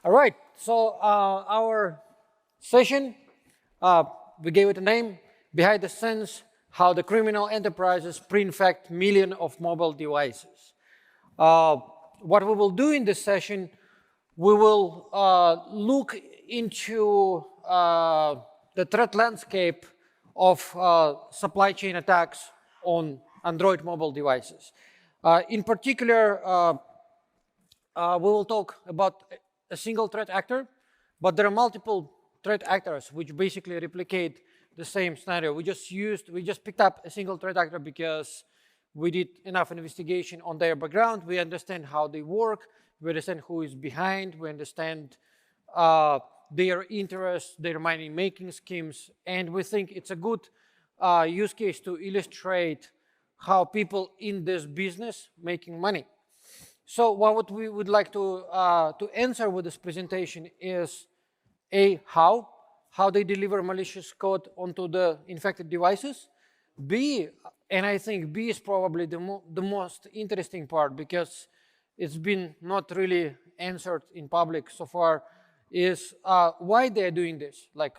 All right, so our session, we gave it a name, Behind the Scenes, How the Criminal Enterprises Pre-infect Millions of Mobile Devices. What we will do in this session, we will look into the threat landscape of supply chain attacks on Android mobile devices. In particular, we will talk about a single threat actor, but there are multiple threat actors which basically replicate the same scenario. We just picked up a single threat actor because we did enough investigation on their background. We understand how they work. We understand who is behind. We understand their interests, their money-making schemes, and we think it's a good use case to illustrate how people in this business making money. So what we would like to answer with this presentation is A, how they deliver malicious code onto the infected devices. B, and I think B is probably the most interesting part because it's been not really answered in public so far, is why they're doing this. Like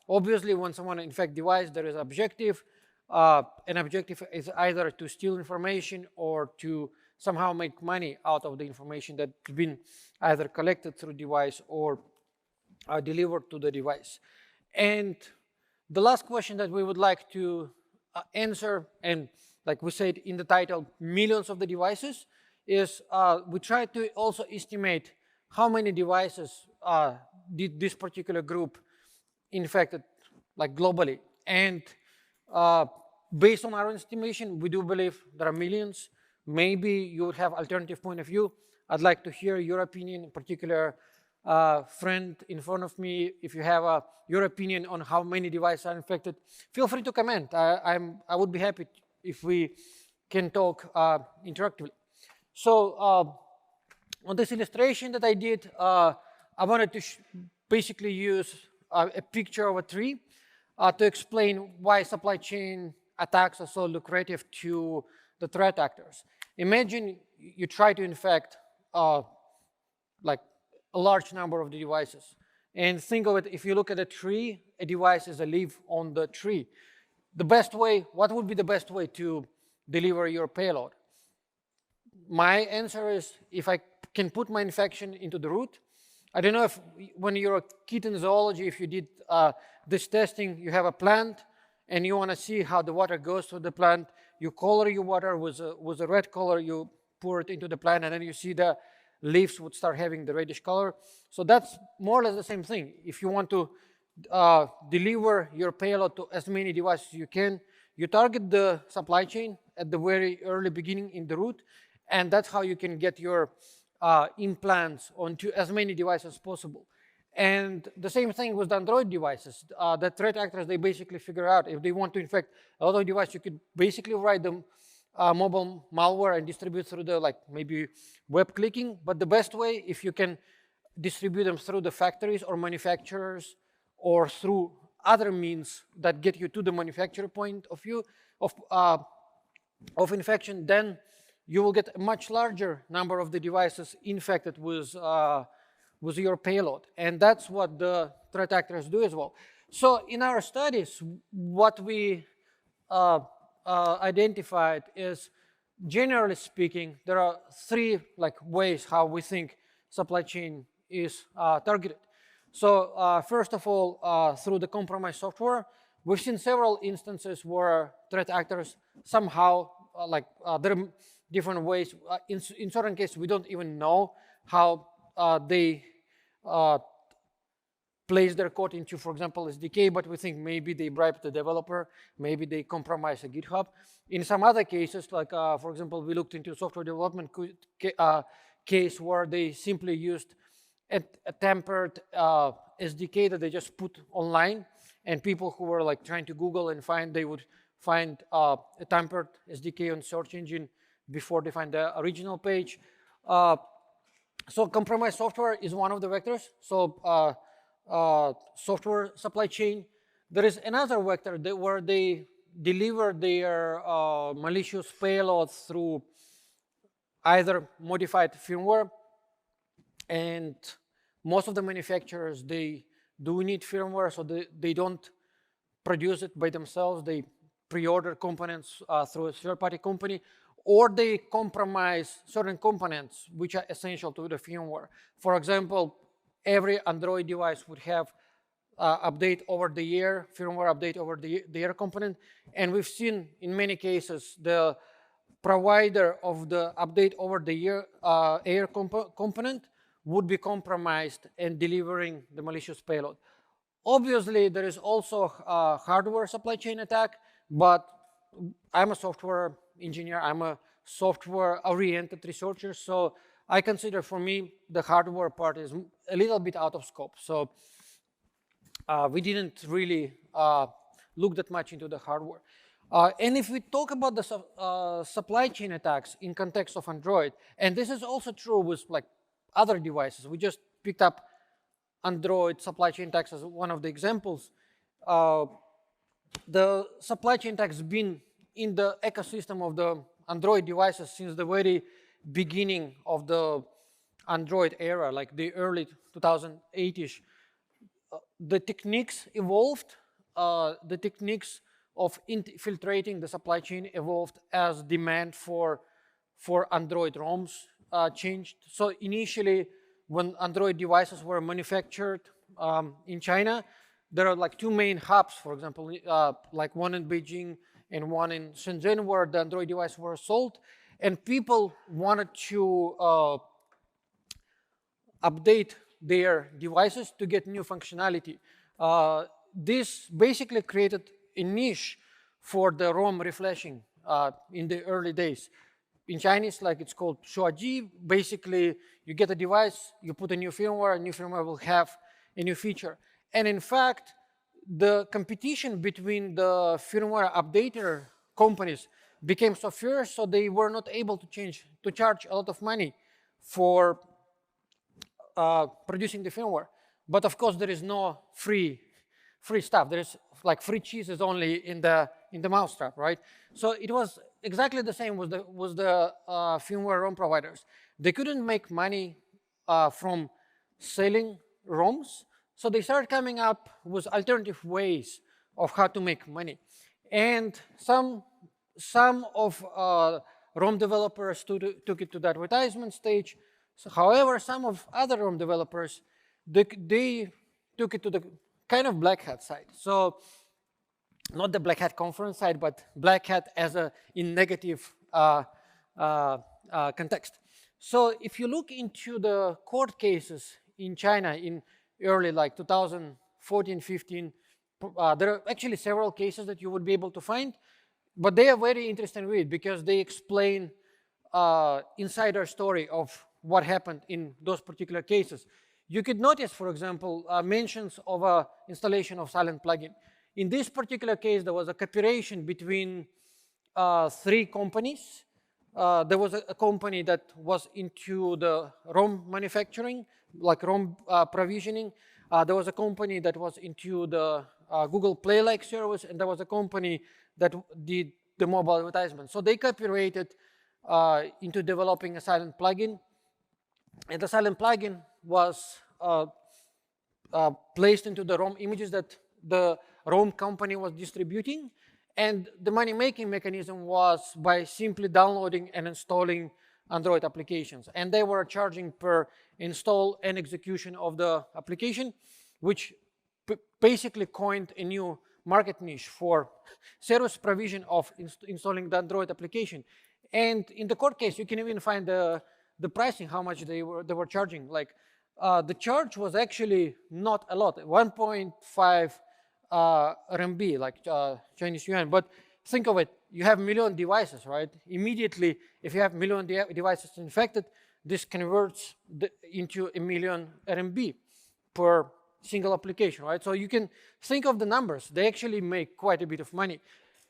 obviously when someone infects device, there is objective. An objective is either to steal information or to somehow make money out of the information that's been either collected through device or delivered to the device. And the last question that we would like to answer, and like we said in the title, millions of the devices, is we try to also estimate how many devices did this particular group infected, like globally. And based on our estimation, we do believe there are millions. Maybe you would have alternative point of view. I'd like to hear your opinion, in particular, friend in front of me. If you have your opinion on how many devices are infected, feel free to comment. I would be happy if we can talk interactively. So on this illustration that I did, I wanted to basically use a picture of a tree to explain why supply chain attacks are so lucrative to the threat actors. Imagine you try to infect like a large number of the devices. And think of it, if you look at a tree, a device is a leaf on the tree. The best way, what would be the best way to deliver your payload? My answer is if I can put my infection into the root. I don't know if when you're a kid in zoology, if you did this testing, you have a plant and you want to see how the water goes through the plant. You color your water with a red color, you pour it into the plant, and then you see the leaves would start having the reddish color. So that's more or less the same thing. If you want to deliver your payload to as many devices as you can, you target the supply chain at the very early beginning in the root, and that's how you can get your implants onto as many devices as possible. And the same thing with the Android devices. The threat actors, they basically figure out if they want to infect a lot of devices, you could basically write them mobile malware and distribute through the like maybe web clicking. But the best way, if you can distribute them through the factories or manufacturers or through other means that get you to the manufacturer point of view of infection, then you will get a much larger number of the devices infected with your payload. And that's what the threat actors do as well. So in our studies, what we identified is, generally speaking, there are three ways how we think supply chain is targeted. So first of all, through the compromised software, we've seen several instances where threat actors somehow, there are different ways. In certain cases, we don't even know how they place their code into, for example, SDK, but we think maybe they bribed the developer, maybe they compromise a GitHub. In some other cases, for example, we looked into software development case where they simply used a tampered SDK that they just put online, and people who were trying to Google and they would find a tampered SDK on search engine before they find the original page. So compromised software is one of the vectors. So software supply chain. There is another vector where they deliver their malicious payloads through either modified firmware, and most of the manufacturers, they do need firmware, so they don't produce it by themselves. They pre-order components through a third-party company, or they compromise certain components which are essential to the firmware. For example, every Android device would have update over the year, firmware update over the year component, and we've seen in many cases the provider of the update over the year component would be compromised and delivering the malicious payload. Obviously, there is also a hardware supply chain attack, but I'm a software engineer, I'm a software-oriented researcher, so I consider, for me, the hardware part is a little bit out of scope. So we didn't really look that much into the hardware. And if we talk about the supply chain attacks in context of Android, and this is also true with like other devices, we just picked up Android supply chain attacks as one of the examples. The supply chain attacks have been in the ecosystem of the Android devices since the very beginning of the Android era, like the early 2008-ish. The techniques evolved, the techniques of infiltrating the supply chain evolved as demand for Android ROMs changed. So initially, when Android devices were manufactured in China, there are like two main hubs, for example, like one in Beijing and one in Shenzhen, where the Android devices were sold, and people wanted to update their devices to get new functionality. This basically created a niche for the ROM reflashing in the early days. In Chinese, like it's called shuaji. Basically, you get a device, you put a new firmware will have a new feature. And in fact, the competition between the firmware updater companies became so fierce, so they were not able to charge a lot of money for producing the firmware. But of course, there is no free stuff. There is like free cheese is only in the mousetrap, right? So it was exactly the same with the firmware ROM providers. They couldn't make money from selling ROMs, so they started coming up with alternative ways of how to make money. And some of ROM developers took it to the advertisement stage. So, however, some of other ROM developers, they took it to the kind of black hat side. So not the black hat conference side, but black hat as in negative context. So if you look into the court cases in China in early like 2014, 15, there are actually several cases that you would be able to find, but they are very interesting read because they explain insider story of what happened in those particular cases. You could notice, for example, mentions of installation of silent plugin. In this particular case, there was a cooperation between three companies. There was a company that was into the ROM manufacturing, like ROM provisioning. There was a company that was into the Google Play-like service, and there was a company that did the mobile advertisement. So they cooperated into developing a silent plugin. And the silent plugin was placed into the ROM images that the ROM company was distributing. And the money-making mechanism was by simply downloading and installing Android applications. And they were charging per install and execution of the application, which basically coined a new market niche for service provision of installing the Android application. And in the court case, you can even find the pricing, how much they were charging. Like the charge was actually not a lot, 1.5 RMB, like Chinese yuan. But think of it, you have million devices, right? Immediately, if you have million devices infected, this converts into a million RMB per single application, right? So you can think of the numbers. They actually make quite a bit of money.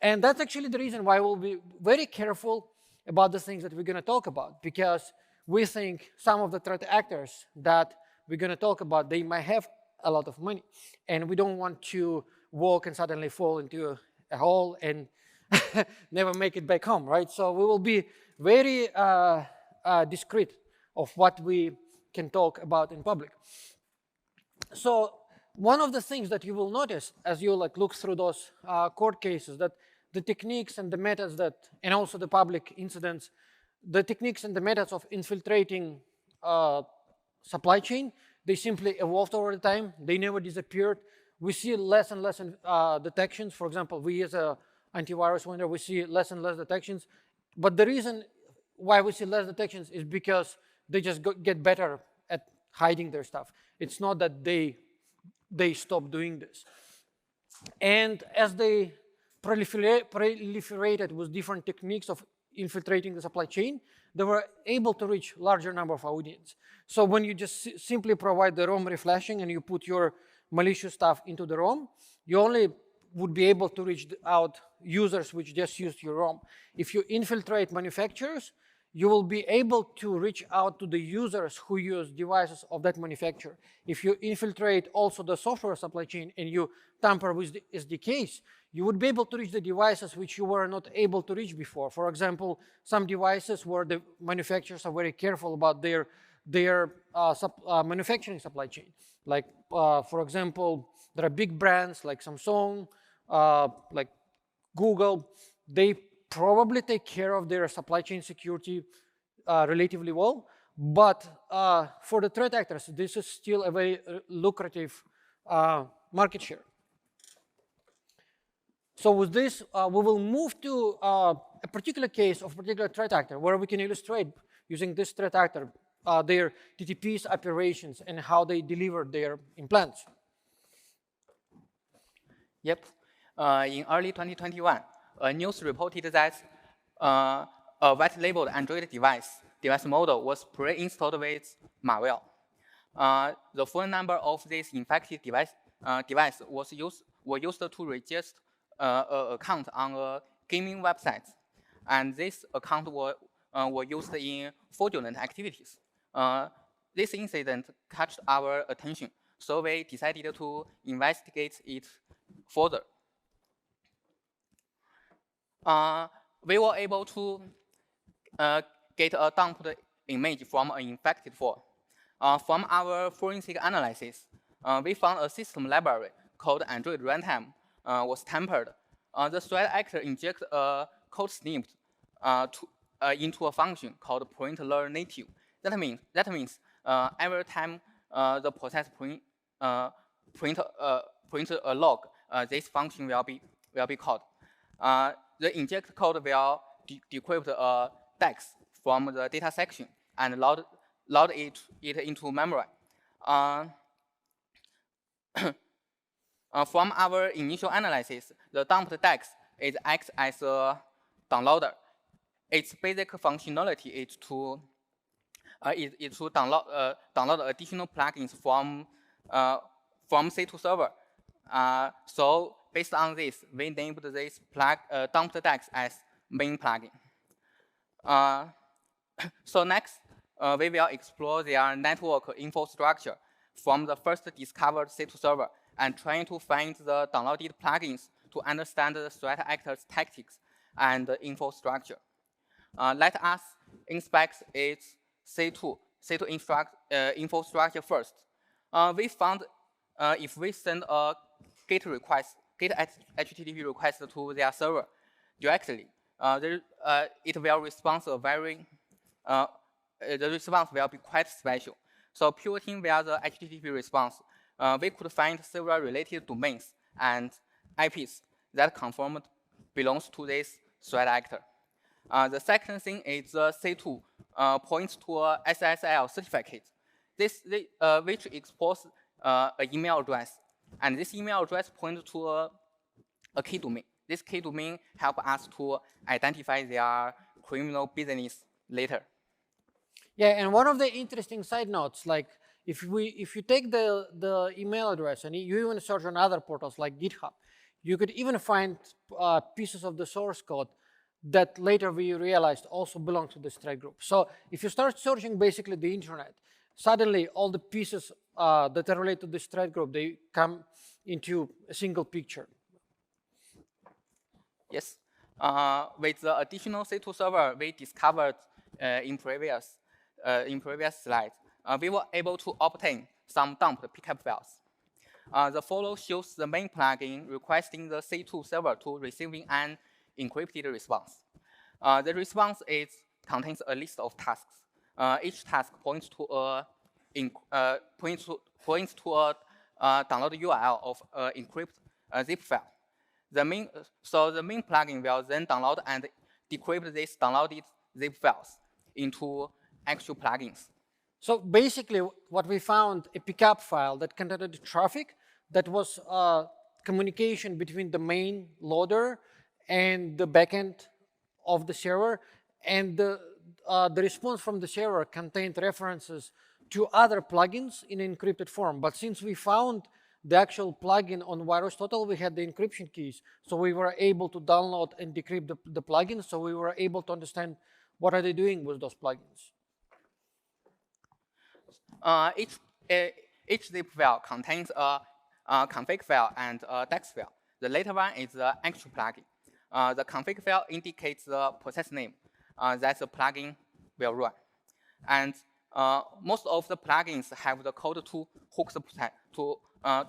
And that's actually the reason why we'll be very careful about the things that we're going to talk about, because we think some of the threat actors that we're going to talk about, they might have a lot of money, and we don't want to walk and suddenly fall into a hole and never make it back home, right? So we will be very discreet of what we can talk about in public. So one of the things that you will notice as you look through those court cases, that the techniques and the methods that, and also the public incidents, the techniques and the methods of infiltrating supply chain, they simply evolved over the time. They never disappeared. We see less and less detections. For example, we as an antivirus vendor, we see less and less detections. But the reason why we see less detections is because they just get better at hiding their stuff. It's not that they stop doing this. And as they proliferated with different techniques of infiltrating the supply chain, they were able to reach larger number of audience. So when you just simply provide the ROM reflashing and you put your malicious stuff into the ROM, you only would be able to reach out users which just used your ROM. If you infiltrate manufacturers, you will be able to reach out to the users who use devices of that manufacturer. If you infiltrate also the software supply chain and you tamper with the SDKs, you would be able to reach the devices which you were not able to reach before. For example, some devices where the manufacturers are very careful about their manufacturing supply chain. Like, for example, there are big brands like Samsung, like Google. They probably take care of their supply chain security relatively well. But for the threat actors, this is still a very lucrative market share. So with this, we will move to a particular case of a particular threat actor where we can illustrate using this threat actor their TTP's operations and how they deliver their implants. Yep. In early 2021, a news reported that a white-labeled Android device model was pre-installed with malware. The phone number of this infected device was used to register an account on a gaming website, and this account were used in fraudulent activities. This incident caught our attention, so we decided to investigate it further. We were able to get a dumped image from an infected phone. From our forensic analysis, we found a system library called Android Runtime was tampered. The threat actor injected a code snippet into a function called print_native. That means every time the process print a log, this function will be called. The inject code will decrypt a text from the data section and load it into memory. From our initial analysis, the dumped text acts as a downloader. Its basic functionality is to download additional plugins from C2 server. So based on this, we named this dumped text as main plugin. So next, we will explore their network infrastructure from the first discovered C2 server and trying to find the downloaded plugins to understand the threat actor's tactics and infrastructure. Let us inspect its C2 infrastructure first. We found if we send a GET HTTP request to their server directly, it will respond the response will be quite special. So pivoting via the HTTP response, we could find several related domains and IPs that confirmed belongs to this threat actor. The second thing is the C2 points to a SSL certificate, which exposes an email address, and this email address points to a key domain. This key domain helps us to identify their criminal business later. Yeah, and one of the interesting side notes, like if you take the email address and you even search on other portals like GitHub, you could even find pieces of the source code that later we realized also belong to this threat group. So if you start searching basically the internet, suddenly all the pieces that are related to this threat group, they come into a single picture. Yes. With the additional C2 server we discovered in previous slides, we were able to obtain some dumped pickup files. The follow shows the main plugin requesting the C2 server to receiving an encrypted response. The response contains a list of tasks. Each task points to a download URL of an encrypted zip file. The main plugin will then download and decrypt these downloaded zip files into actual plugins. So basically, what we found, a pickup file that contained traffic that was communication between the main loader and the backend of the server, and the response from the server contained references to other plugins in encrypted form. But since we found the actual plugin on VirusTotal, we had the encryption keys, so we were able to download and decrypt the plugins, so we were able to understand what are they doing with those plugins. Each zip file contains a config file and a text file. The later one is the actual plugin. The config file indicates the process name that the plugin will run. And most of the plugins have the code to hook the process to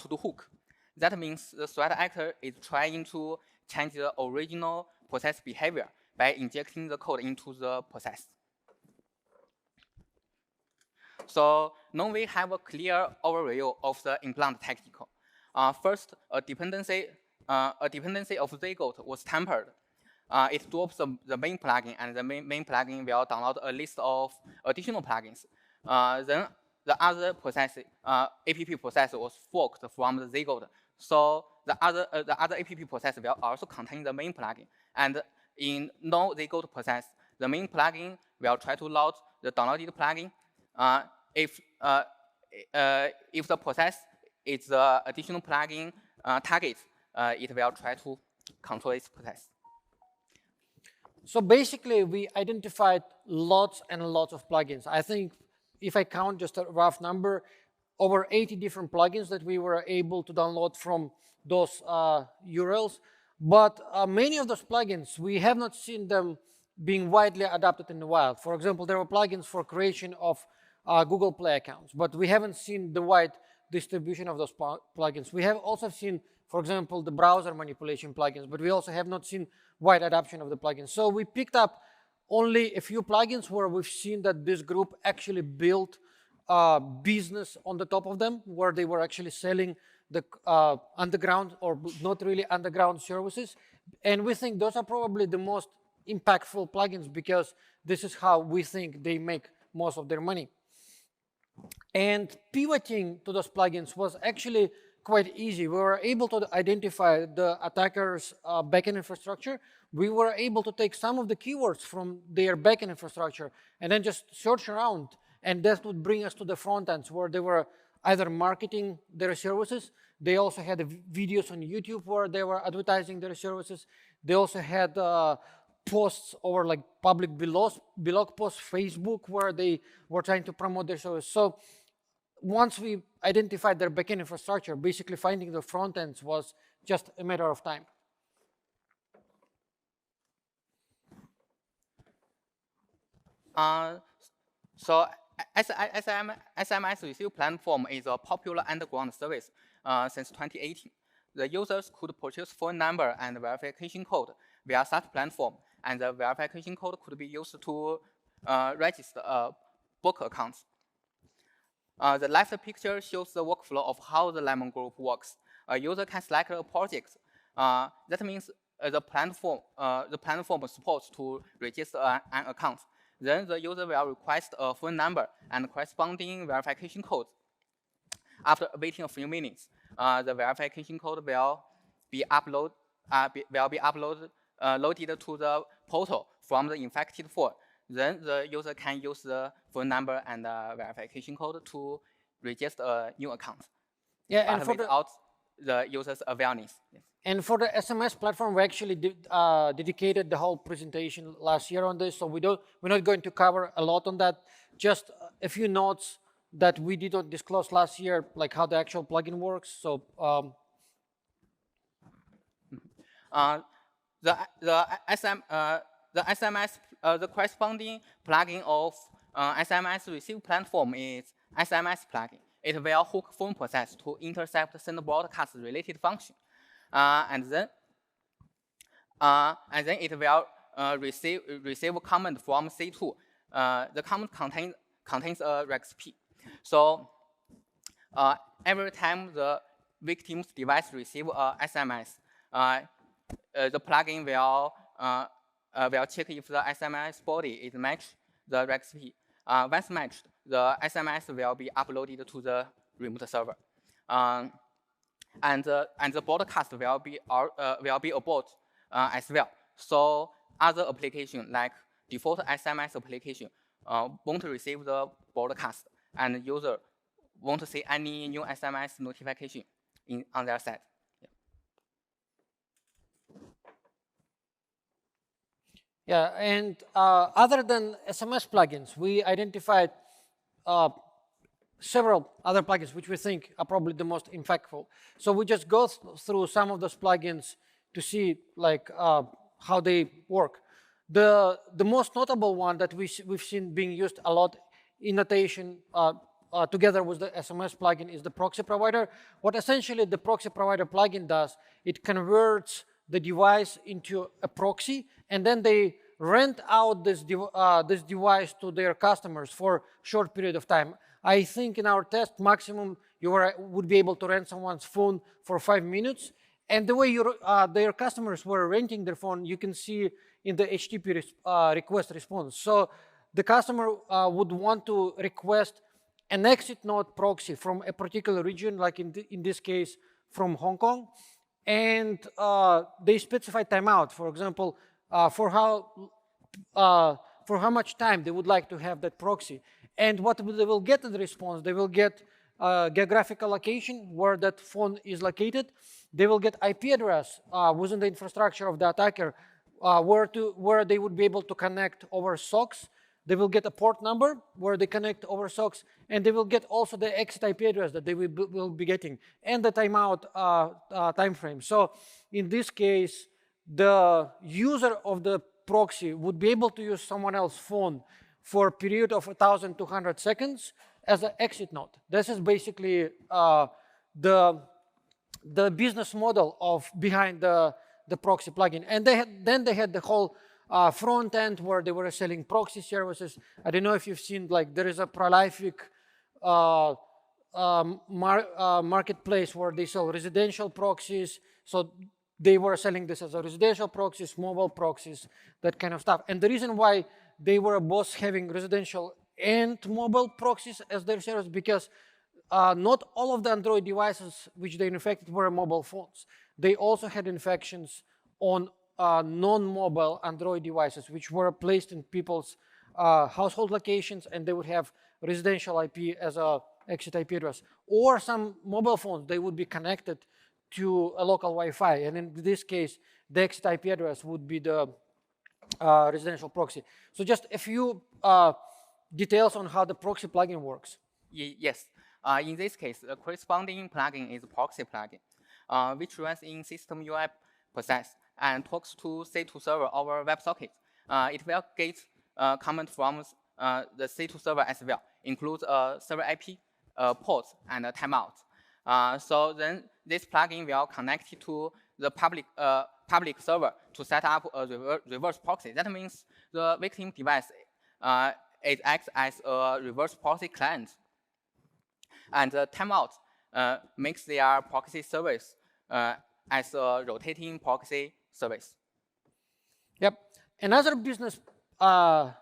the hook. That means the threat actor is trying to change the original process behavior by injecting the code into the process. So now we have a clear overview of the implant technical. First, a dependency of Zgoat was tampered. It drops the main plugin, and the main plugin will download a list of additional plugins. Then the other process, app process, was forked from the Zgoat. So the other app process will also contain the main plugin. And in no Zgoat process, the main plugin will try to load the downloaded plugin. If the process is the additional plugin target, it will try to control its process. So basically, we identified lots and lots of plugins. I think if I count just a rough number, over 80 different plugins that we were able to download from those URLs. But many of those plugins, we have not seen them being widely adopted in the wild. For example, there were plugins for creation of Google Play accounts, but we haven't seen the wide distribution of those plugins. We have also seen, for example, the browser manipulation plugins, but we also have not seen wide adoption of the plugins. So we picked up only a few plugins where we've seen that this group actually built business on the top of them, where they were actually selling the underground or not really underground services. And we think those are probably the most impactful plugins because this is how we think they make most of their money. And pivoting to those plugins was actually quite easy. We were able to identify the attacker's backend infrastructure. We were able to take some of the keywords from their backend infrastructure and then just search around. And that would bring us to the front ends where they were either marketing their services. They also had videos on YouTube where they were advertising their services. They also had posts over like public blog posts, Facebook, where they were trying to promote their service. So once we identified their backend infrastructure, basically finding the front ends was just a matter of time. So SMS Receive platform is a popular underground service since 2018. The users could purchase phone number and verification code via such platform, and the verification code could be used to register book accounts. The left picture shows the workflow of how the Lemon Group works. A user can select a project. That means the platform supports to register an account. Then the user will request a phone number and corresponding verification code. After waiting a few minutes, the verification code will be loaded to the portal from the infected phone. Then the user can use the phone number and the verification code to register a new account. Yeah, and without the user's awareness. Yes. And for the SMS platform, we actually dedicated the whole presentation last year on this, so we're not going to cover a lot on that. Just a few notes that we did not disclose last year, like how the actual plugin works. So the corresponding plugin of SMS Receive platform is SMS plugin. It will hook phone process to intercept send broadcast related function, and then it will receive comment from C2. The comment contains a recipe. So every time the victim's device receives a SMS, the plugin will check if the SMS body is matched the recipe. Once matched, the SMS will be uploaded to the remote server, and the broadcast will be abort as well. So other applications like default SMS application won't receive the broadcast, and user won't see any new SMS notification on their side. Yeah, and other than SMS plugins, we identified several other plugins which we think are probably the most impactful. So we just go through some of those plugins to see like how they work. The most notable one that we've seen being used a lot in notation together with the SMS plugin is the proxy provider. What essentially the proxy provider plugin does, it converts the device into a proxy, and then they rent out this device to their customers for a short period of time. I think in our test, maximum you would be able to rent someone's phone for 5 minutes. And the way their customers were renting their phone, you can see in the HTTP request response. So the customer would want to request an exit node proxy from a particular region, like in this case, from Hong Kong. And they specify timeout, for example, for how much time they would like to have that proxy. And what they will get in the response, they will get geographical location where that phone is located. They will get IP address within the infrastructure of the attacker where they would be able to connect over SOCKS. They will get a port number where they connect over SOCKS, and they will get also the exit IP address that they will be getting, and the timeout time frame. So in this case, the user of the proxy would be able to use someone else's phone for a period of 1,200 seconds as an exit node. This is basically the business model behind the proxy plugin. And then they had the whole front end where they were selling proxy services. I don't know if you've seen, like, there is a prolific marketplace where they sell residential proxies. So they were selling this as a residential proxies, mobile proxies, that kind of stuff. And the reason why they were both having residential and mobile proxies as their service, because not all of the Android devices which they infected were mobile phones. They also had infections on non-mobile Android devices, which were placed in people's household locations, and they would have residential IP as a exit IP address. Or some mobile phones, they would be connected to a local Wi-Fi, and in this case, the exit IP address would be the residential proxy. So just a few details on how the proxy plugin works. Yes. In this case, the corresponding plugin is proxy plugin, which runs in system UI process and talks to C2 server over WebSocket. It will get comment from the C2 server as well, includes server IP, ports, and a timeout. So then this plugin will connect to the public server to set up a reverse proxy. That means the victim device it acts as a reverse proxy client. And the timeout makes their proxy service as a rotating proxy service. Yep. Another business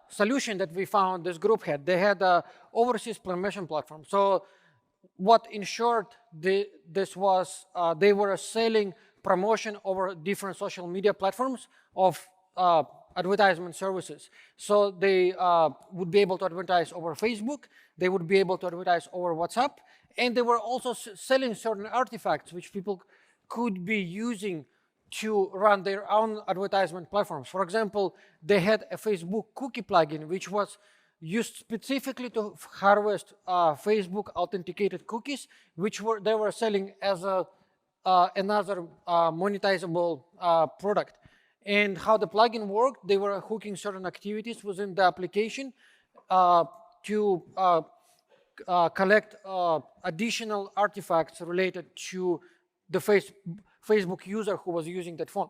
solution that we found this group had, they had an overseas permission platform. So what in short this was, they were selling promotion over different social media platforms of advertisement services. So they would be able to advertise over Facebook, they would be able to advertise over WhatsApp, and they were also selling certain artifacts which people could be using to run their own advertisement platforms. For example, they had a Facebook cookie plugin which was used specifically to harvest Facebook authenticated cookies, which they were selling as another monetizable product. And how the plugin worked, they were hooking certain activities within the application to collect additional artifacts related to the Facebook user who was using that phone.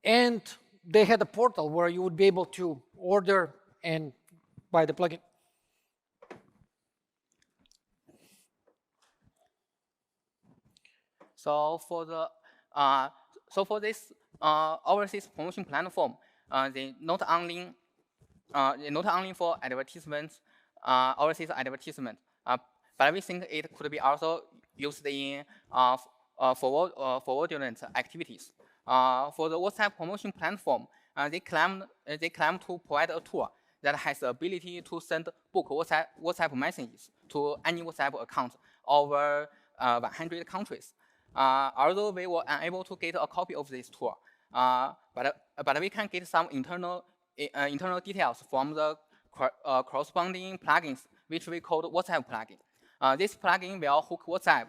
And they had a portal where you would be able to order and buy the plugin. So for this overseas promotion platform, they not only for advertisements, overseas advertisement, but we think it could be also used in fraudulent activities. For the WhatsApp promotion platform, they claim to provide a tool that has the ability to send bulk WhatsApp messages to any WhatsApp account over 100 countries. Although we were unable to get a copy of this tool, but we can get some internal details from the corresponding plugins, which we call WhatsApp plugin. This plugin will hook WhatsApp,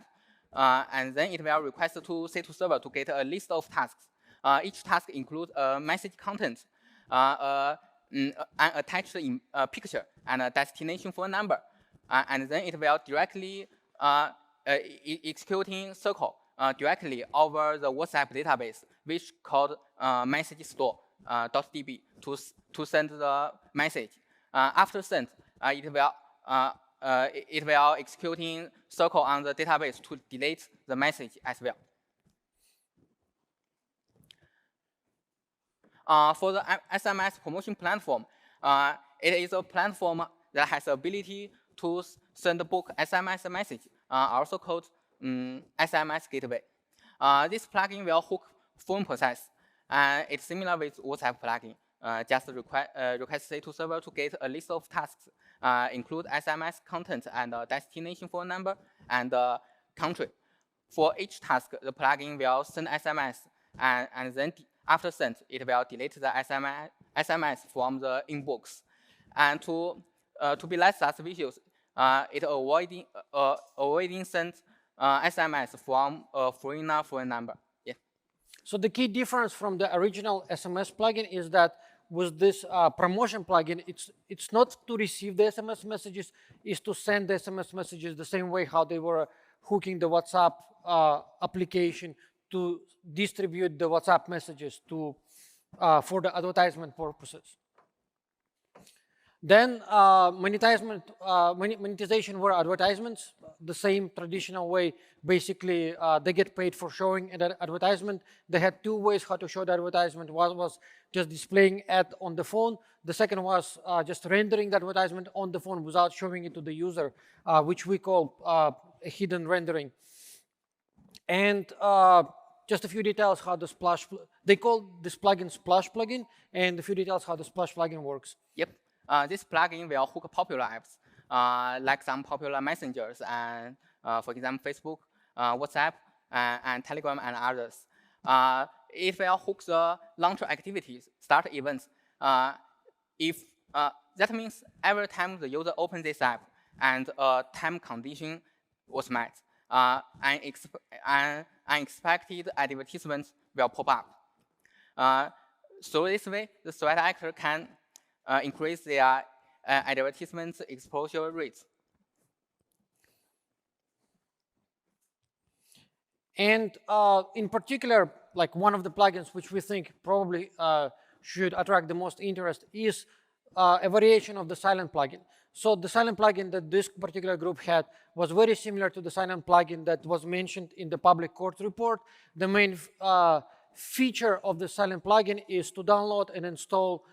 and then it will request to C2 server to get a list of tasks. Each task includes a message content, an attached picture, and a destination phone number. And then it will directly executing circle directly over the WhatsApp database, which called message store.db to send the message. After send, it will executing circle on the database to delete the message as well. For the SMS promotion platform, it is a platform that has the ability to send bulk SMS message, also called SMS gateway. This plugin will hook phone process, and it's similar with WhatsApp plugin. Just request C2 server to get a list of tasks, include SMS content and destination phone number and country. For each task, the plugin will send SMS, and then after send, it will delete the SMS from the inbox. And to be less suspicious, it avoiding send SMS from a foreigner phone number. Yeah. So the key difference from the original SMS plugin is that with this promotion plugin, it's not to receive the SMS messages, it's to send the SMS messages the same way how they were hooking the WhatsApp application to distribute the WhatsApp messages to for the advertisement purposes. Then monetization were advertisements, the same traditional way. Basically, they get paid for showing an advertisement. They had two ways how to show the advertisement. One was just displaying ad on the phone. The second was just rendering the advertisement on the phone without showing it to the user, which we call a hidden rendering. And just a few details how the Splash, they call this plugin Splash plugin, and a few details how the Splash plugin works. Yep. This plugin will hook popular apps, like some popular messengers, and for example, Facebook, WhatsApp, and Telegram, and others. It will hook the launcher activities, start events. If that means every time the user opens this app and a time condition was met, unexpected advertisements will pop up. So this way, the threat actor can increase their advertisement exposure rates. And in particular, like one of the plugins which we think probably should attract the most interest is a variation of the silent plugin. So the silent plugin that this particular group had was very similar to the silent plugin that was mentioned in the public court report. The main feature of the silent plugin is to download and install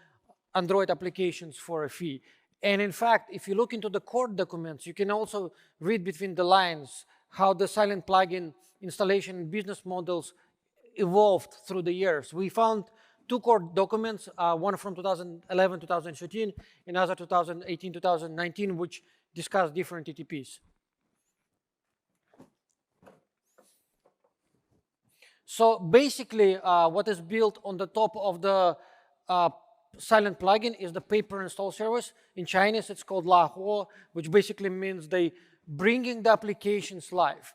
Android applications for a fee. And in fact, if you look into the court documents, you can also read between the lines how the silent plugin installation business models evolved through the years. We found two court documents, one from 2011-2013, another 2018-2019, which discuss different TTPs. So basically, what is built on the top of the silent plugin is the pay-per-install service. In Chinese, it's called Lahuo, which basically means they bringing the applications live.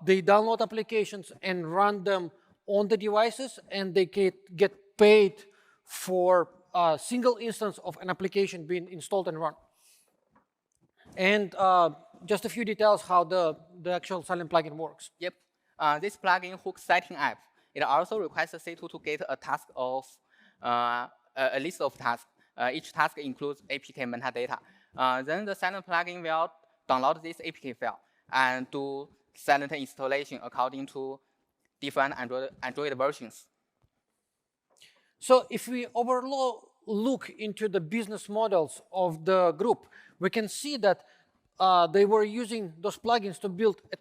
They download applications and run them on the devices, and they get paid for a single instance of an application being installed and run. And just a few details how the actual silent plugin works. Yep. This plugin hook setting app, it also requires the C2 to get a task of a list of tasks. Each task includes APK metadata. Then the silent plugin will download this APK file and do silent installation according to different Android versions. So if we look into the business models of the group, we can see that they were using those plugins to build a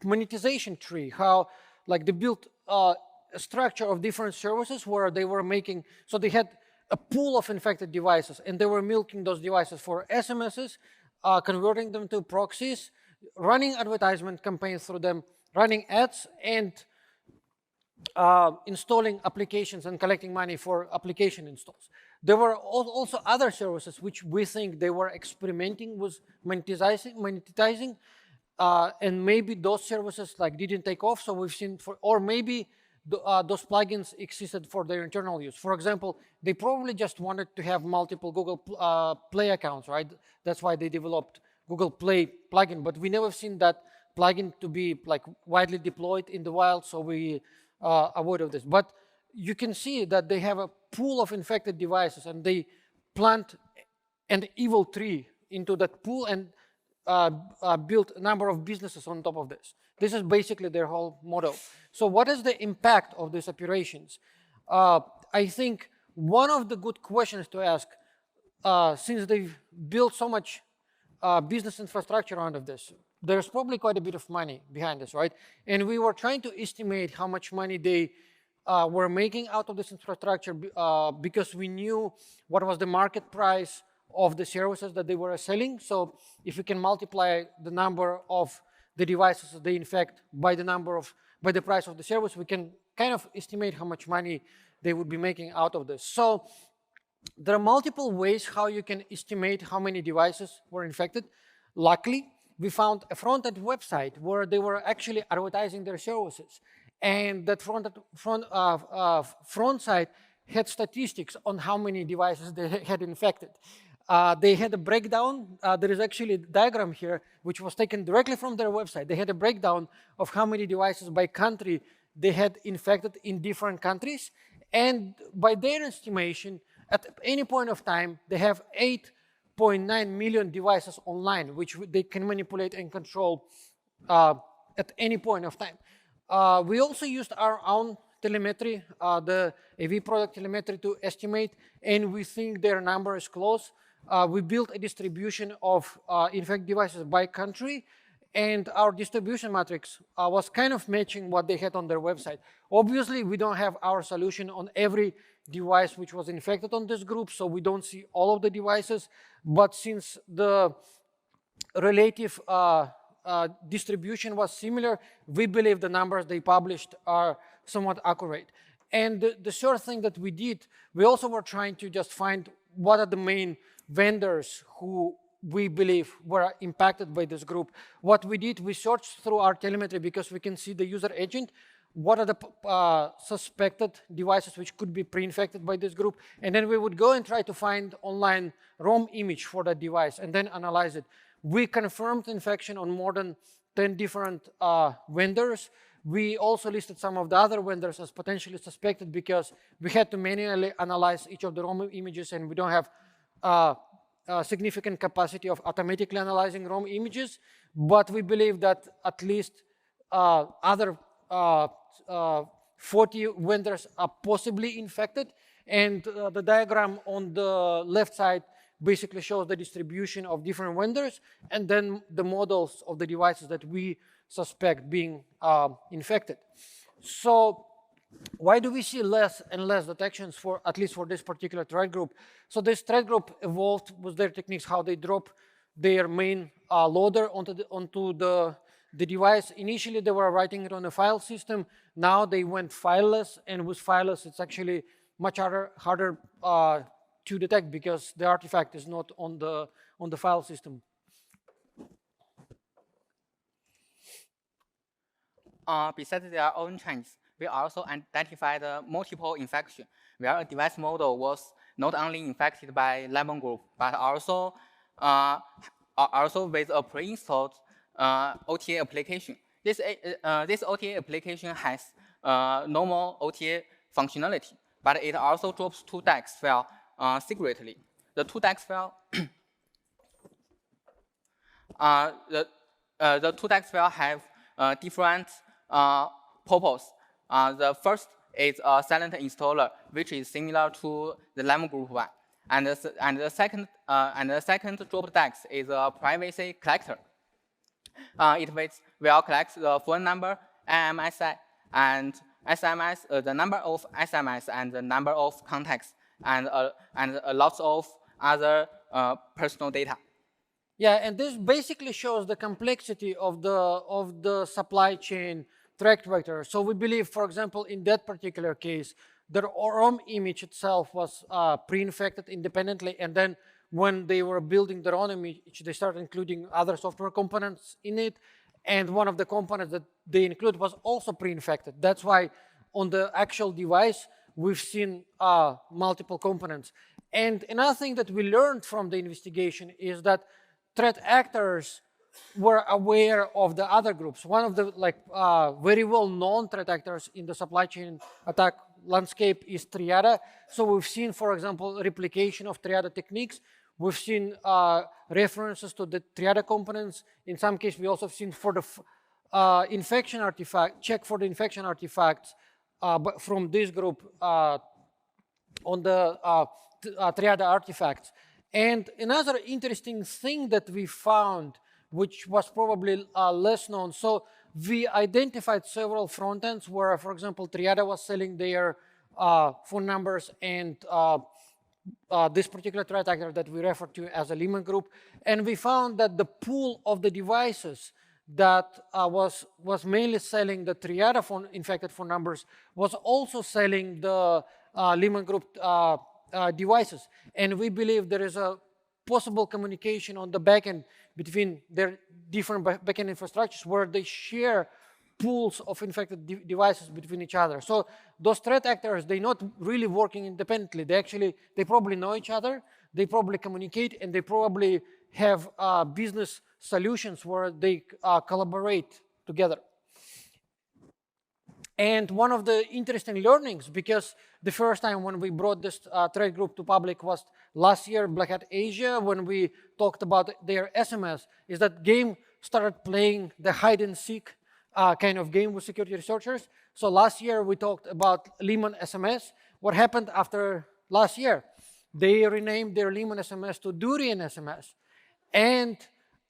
monetization tree, how like they built a structure of different services where they were making, so they had a pool of infected devices and they were milking those devices for SMSs, converting them to proxies, running advertisement campaigns through them, running ads, and installing applications and collecting money for application installs. There were also other services which we think they were experimenting with monetizing, and maybe those services like didn't take off. So we've seen, or maybe those plugins existed for their internal use. For example, they probably just wanted to have multiple Google Play accounts, right? That's why they developed Google Play plugin. But we never seen that plugin to be like widely deployed in the wild, so we avoided this. But you can see that they have a pool of infected devices, and they plant an evil tree into that pool and build a number of businesses on top of this. This is basically their whole model. So what is the impact of these operations? I think one of the good questions to ask, since they've built so much business infrastructure out of this, there's probably quite a bit of money behind this, right? And we were trying to estimate how much money they were making out of this infrastructure because we knew what was the market price of the services that they were selling. So if we can multiply the number of the devices that they infect by the price of the service, we can kind of estimate how much money they would be making out of this. So there are multiple ways how you can estimate how many devices were infected. Luckily, we found a front-end website where they were actually advertising their services. And that front side had statistics on how many devices they had infected. They had a breakdown. There is actually a diagram here, which was taken directly from their website. They had a breakdown of how many devices by country they had infected in different countries. And by their estimation, at any point of time, they have 8.9 million devices online, which they can manipulate and control at any point of time. We also used our own telemetry, the AV product telemetry, to estimate, and we think their number is close. We built a distribution of infected devices by country, and our distribution matrix was kind of matching what they had on their website. Obviously, we don't have our solution on every device which was infected on this group, so we don't see all of the devices. But since the relative distribution was similar, we believe the numbers they published are somewhat accurate. And the third thing that we did, we also were trying to just find what are the main vendors who we believe were impacted by this group. What we did, we searched through our telemetry because we can see the user agent, what are the suspected devices which could be pre-infected by this group, and then we would go and try to find online ROM image for that device and then analyze it. We confirmed infection on more than 10 different vendors. We also listed some of the other vendors as potentially suspected because we had to manually analyze each of the ROM images, and we don't have significant capacity of automatically analyzing ROM images, but we believe that at least other 40 vendors are possibly infected. And the diagram on the left side basically shows the distribution of different vendors and then the models of the devices that we suspect being infected. So why do we see less and less detections for, at least for this particular threat group? So this threat group evolved with their techniques, how they drop their main loader onto the device. Initially, they were writing it on a file system. Now they went fileless, and with fileless, it's actually much harder to detect because the artifact is not on the file system. Besides their own changes, we also identified multiple infection where a device model was not only infected by lemon group, but also with a pre-installed OTA application. This OTA application has normal OTA functionality, but it also drops two DAX files secretly. The two DAX file, the two DAX files have different purpose. The first is a silent installer, which is similar to the lemon group one, and the second drop DAX is a privacy collector. It will collect the phone number, MMSI, and SMS, the number of SMS and the number of contacts, and lots of other personal data. Yeah, and this basically shows the complexity of the supply chain threat vector. So we believe, for example, in that particular case, the ROM image itself was pre-infected independently, and then when they were building their own image, they started including other software components in it, and one of the components that they include was also pre-infected. That's why on the actual device, we've seen multiple components. And another thing that we learned from the investigation is that threat actors were aware of the other groups. One of the very well-known threat actors in the supply chain attack landscape is Triada. So we've seen, for example, replication of Triada techniques. We've seen references to the Triada components. In some cases, we also have seen for the infection artifact, check for the infection artifacts but from this group on the Triada artifacts. And another interesting thing that we found, which was probably less known, so we identified several front ends where, for example, Triada was selling their phone numbers and this particular threat actor that we refer to as a Lehman group. And we found that the pool of the devices that was mainly selling the Triada infected phone numbers was also selling the Lehman group devices. And we believe there is a possible communication on the backend between their different backend infrastructures where they share pools of infected devices between each other. So those threat actors, they're not really working independently. They probably know each other, they probably communicate, and they probably have business solutions where they collaborate together. And one of the interesting learnings, because the first time when we brought this threat group to public was last year, Black Hat Asia, when we talked about their SMS, is that game started playing the hide and seek kind of game with security researchers. So last year we talked about Lehman SMS. What happened after last year? They renamed their Lehman SMS to Durian SMS. And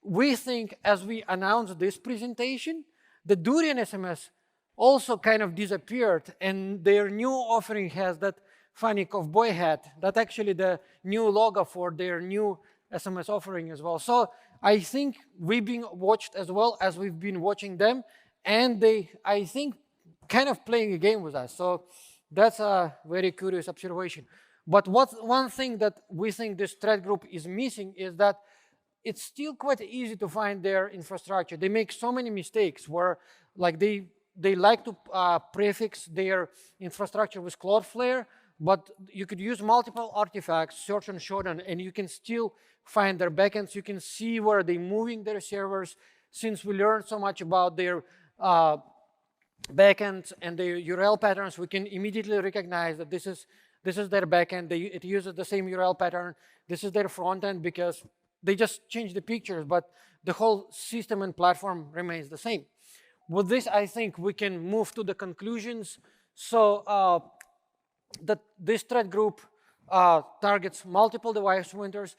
we think, as we announced this presentation, the Durian SMS also kind of disappeared, and their new offering has that funny cowboy hat. That's actually the new logo for their new SMS offering as well. So I think we've been watched as well as we've been watching them, and they, I think, kind of playing a game with us. So that's a very curious observation. But one thing that we think this threat group is missing is that it's still quite easy to find their infrastructure. They make so many mistakes where like they like to prefix their infrastructure with Cloudflare, but you could use multiple artifacts, search and showdown, and you can still find their backends. You can see where they're moving their servers. Since we learned so much about their backends and their URL patterns, we can immediately recognize that this is their backend. It uses the same URL pattern. This is their front end because they just changed the pictures, but the whole system and platform remains the same. With this, I think we can move to the conclusions. So this threat group targets multiple device vendors.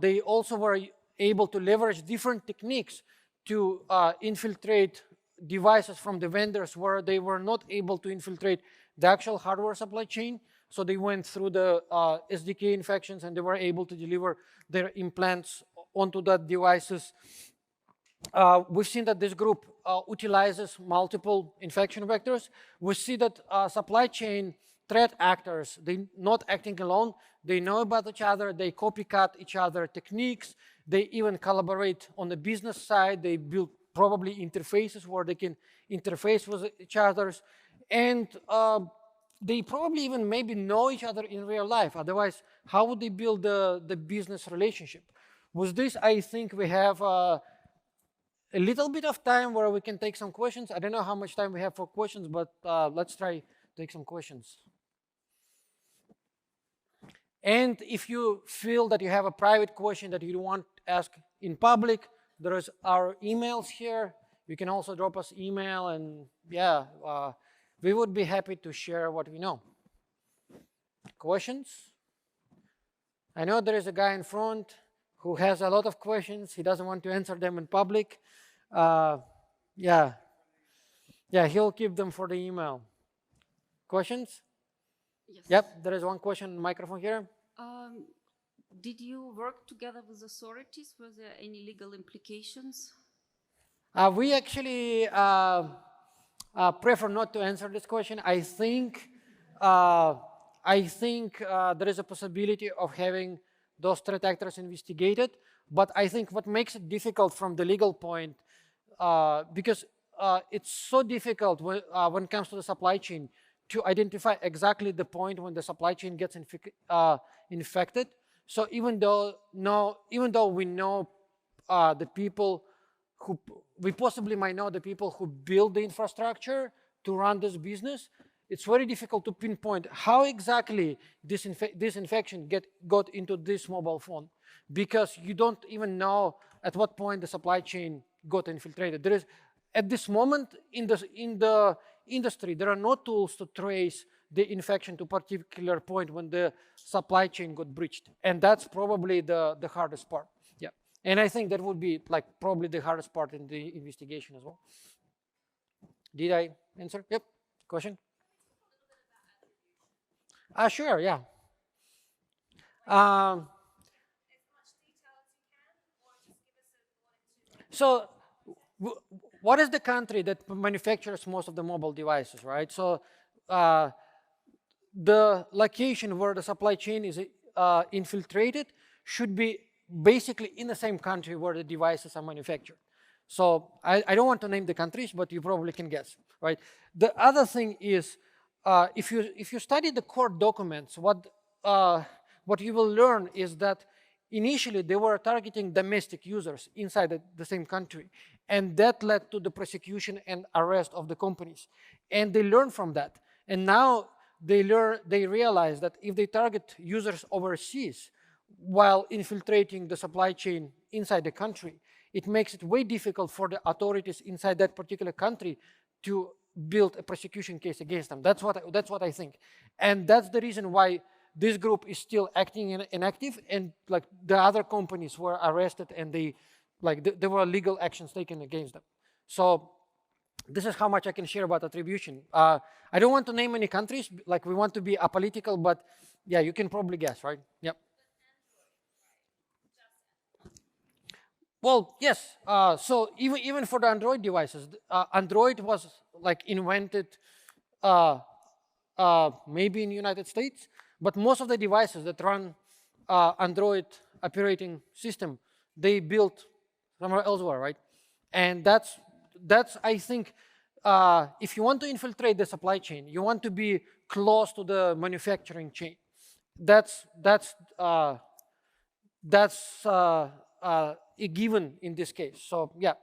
They also were able to leverage different techniques to infiltrate devices from the vendors where they were not able to infiltrate the actual hardware supply chain. So they went through the SDK infections and they were able to deliver their implants onto that devices. We've seen that this group utilizes multiple infection vectors. We see that supply chain threat actors, they're not acting alone. They know about each other. They copycat each other techniques. They even collaborate on the business side. They build probably interfaces where they can interface with each other. And they probably even maybe know each other in real life. Otherwise, how would they build the business relationship? With this, I think we have a little bit of time where we can take some questions. I don't know how much time we have for questions, but let's try to take some questions. And if you feel that you have a private question that you don't want to ask in public, there is our emails here. You can also drop us email, and yeah, we would be happy to share what we know. Questions? I know there is a guy in front who has a lot of questions. He doesn't want to answer them in public. Yeah, he'll keep them for the email. Questions? Yes. Yep, there is one question, microphone here. Did you work together with authorities? Were there any legal implications? We actually prefer not to answer this question. I think there is a possibility of having those threat actors investigated, but I think what makes it difficult from the legal point, because it's so difficult when it comes to the supply chain to identify exactly the point when the supply chain gets infected. So even though we know the people who, we possibly might know the people who build the infrastructure to run this business, it's very difficult to pinpoint how exactly this infection got into this mobile phone, because you don't even know at what point the supply chain got infiltrated. There is, at this moment in the industry, there are no tools to trace the infection to a particular point when the supply chain got breached. And that's probably the hardest part. Yeah. And I think that would be like probably the hardest part in the investigation as well. Did I answer? Yep. Question? Sure, yeah. So what is the country that manufactures most of the mobile devices, right? So the location where the supply chain is infiltrated should be basically in the same country where the devices are manufactured. So I don't want to name the countries, but you probably can guess, right? The other thing is, if you study the core documents, what you will learn is that initially they were targeting domestic users inside the same country, and that led to the prosecution and arrest of the companies. And they learned from that, and now they realize that if they target users overseas while infiltrating the supply chain inside the country, it makes it way difficult for the authorities inside that particular country to build a prosecution case against them. That's what I think, and that's the reason why this group is still acting inactive, and like the other companies were arrested, and there were legal actions taken against them. So this is how much I can share about attribution. I don't want to name any countries, like we want to be apolitical, but yeah, you can probably guess, right? Yep. Well, yes. So even for the Android devices, Android was like invented maybe in the United States, but most of the devices that run Android operating system, they built somewhere elsewhere, right? And that's I think, if you want to infiltrate the supply chain, you want to be close to the manufacturing chain. That's a given in this case. So yeah,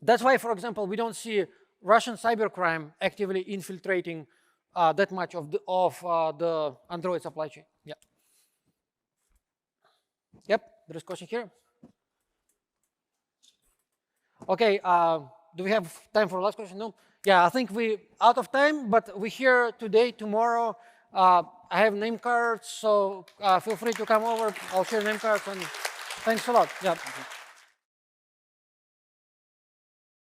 that's why, for example, we don't see Russian cybercrime actively infiltrating that much of the Android supply chain. Yeah. Yep. There is a question here. Okay. Do we have time for last question? No. Yeah, I think we out of time, but we're here today. Tomorrow, I have name cards, so feel free to come over. I'll share name cards, and thanks a lot. Yeah.